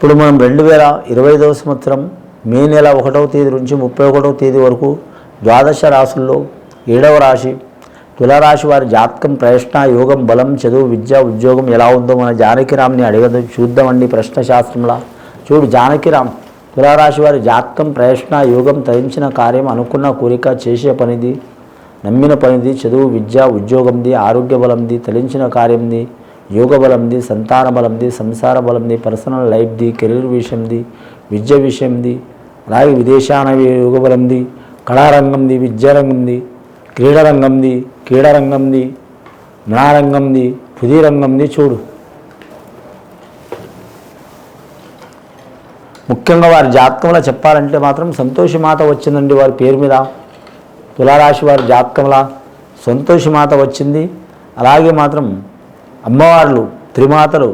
ఇప్పుడు మనం 2025వ సంవత్సరం మే నెల 1వ తేదీ నుంచి 31వ తేదీ వరకు ద్వాదశ రాశుల్లో 7వ రాశి తులారాశి వారి జాతకం ప్రశ్న యోగం బలం చదువు విద్య ఉద్యోగం ఎలా ఉందో మన జానకిరామ్ని అడగదు చూద్దామండి. ప్రశ్న శాస్త్రంలా చూడు జానకిరామ్, తులారాశి వారి జాతకం ప్రశ్న యోగం తరించిన కార్యం అనుకున్న కోరిక చేసే పనిది నమ్మిన పనిది చదువు విద్య ఉద్యోగంది ఆరోగ్య బలంది తలించిన కార్యంది యోగ బలంది సంతాన బలంది సంసార బలంది పర్సనల్ లైఫ్ది కెరీర్ విషయంది విద్య విషయంది అలాగే విదేశాన యోగ బలంది కళారంగంది విద్యారంగంది క్రీడారంగంది జ్ఞానరంగంది పుదిరంగంది చూడు. ముఖ్యంగా వారి జాతకంలో చెప్పాలంటే మాత్రం సంతోషి మాత వచ్చిందండి వారి పేరు మీద. తులారాశి వారి జాతకంలో సంతోషి మాత వచ్చింది. అలాగే మాత్రం అమ్మవార్లు త్రిమాతలు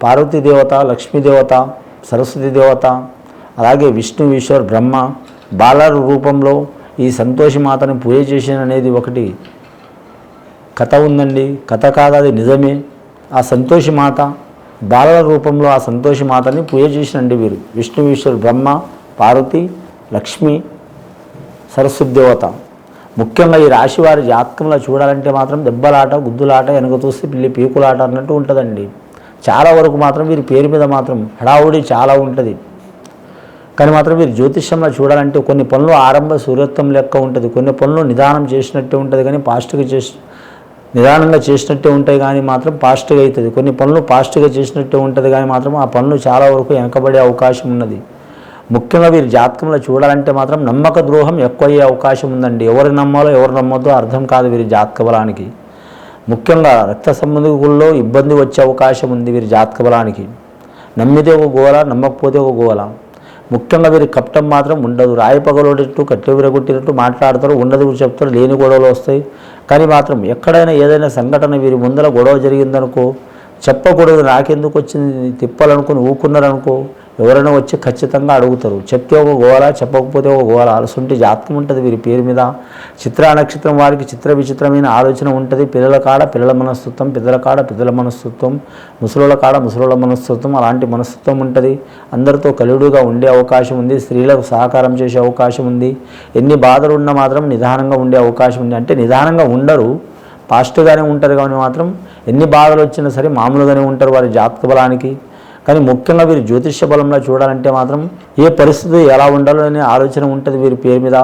పార్వతీదేవత లక్ష్మీదేవత సరస్వతి దేవత అలాగే విష్ణు ఈశ్వర్ బ్రహ్మ బాలల రూపంలో ఈ సంతోషి మాతని పూజ చేసిన అనేది ఒకటి కథ ఉందండి. కథ కాదు, అది నిజమే. ఆ సంతోషి మాత బాలల రూపంలో ఆ సంతోషి మాతని పూజ చేసినండి వీరు. విష్ణు ఈశ్వర్ బ్రహ్మ పార్వతి లక్ష్మి సరస్వతి దేవత. ముఖ్యంగా ఈ రాశి వారి జాతకంలో చూడాలంటే మాత్రం దెబ్బలాట గుద్దులాట వెనక చూస్తే పిల్లి పీకులాట అన్నట్టు ఉంటుందండి. చాలా వరకు మాత్రం వీరి పేరు మీద మాత్రం హడావుడి చాలా ఉంటుంది. కానీ మాత్రం వీరు జ్యోతిష్యంలో చూడాలంటే కొన్ని పనులు ఆరంభ సూర్యత్వం లెక్క ఉంటుంది, కొన్ని పనులు నిదానం చేసినట్టే ఉంటుంది కానీ నిదానంగా చేసినట్టే ఉంటాయి కానీ మాత్రం ఫాస్ట్గా అవుతుంది. కొన్ని పనులు ఫాస్ట్గా చేసినట్టే ఉంటుంది కానీ మాత్రం ఆ పనులు చాలా వరకు వెనకబడే అవకాశం ఉన్నది. ముఖ్యంగా వీరి జాతకంలో చూడాలంటే మాత్రం నమ్మక ద్రోహం ఎక్కువ అయ్యే అవకాశం ఉందండి. ఎవరు నమ్మాలో ఎవరు నమ్మొద్దో అర్థం కాదు వీరి జాతక బలానికి. ముఖ్యంగా రక్త సంబంధికుల్లో ఇబ్బంది వచ్చే అవకాశం ఉంది వీరి జాతక బలానికి. నమ్మితే ఒక గోల, నమ్మకపోతే ఒక గోల. ముఖ్యంగా వీరి కపటం మాత్రం ఉండదు. రాయి పగలొట్టినట్టు కట్టె విరగొట్టినట్టు మాట్లాడతారు, ఉండదు చెప్తారు, లేని గొడవలు వస్తాయి. కానీ మాత్రం ఎక్కడైనా ఏదైనా సంఘటన వీరి ముందర గొడవ జరిగిందనుకో చెప్పకూడదు, నాకెందుకు వచ్చింది తిప్పాలనుకుని ఊకున్నారనుకో ఎవరైనా వచ్చి ఖచ్చితంగా అడుగుతారు. చెప్తే ఒక గోల, చెప్పకపోతే ఒక గోల. అలసుంటి జాతకం ఉంటుంది వీరి పేరు మీద. చిత్రా నక్షత్రం వారికి చిత్ర విచిత్రమైన ఆలోచన ఉంటుంది. పిల్లల కాడ పిల్లల మనస్తత్వం, పెద్దల కాడ పెద్దల మనస్తత్వం, ముసలుల కాడ ముసలుల మనస్తత్వం, అలాంటి మనస్తత్వం ఉంటుంది. అందరితో కలియుడుగా ఉండే అవకాశం ఉంది. స్త్రీలకు సహకారం చేసే అవకాశం ఉంది. ఎన్ని బాధలు ఉన్నా మాత్రం నిదానంగా ఉండే అవకాశం ఉంది. అంటే నిదానంగా ఉండరు, ఫాస్ట్గానే ఉంటారు. కానీ మాత్రం ఎన్ని బాధలు వచ్చినా సరే మామూలుగానే ఉంటారు వారి జాతక బలానికి. కానీ ముఖ్యంగా వీరి జ్యోతిష్య బలంలో చూడాలంటే మాత్రం ఏ పరిస్థితి ఎలా ఉండాలో అనే ఆలోచన ఉంటుంది వీరి పేరు మీద.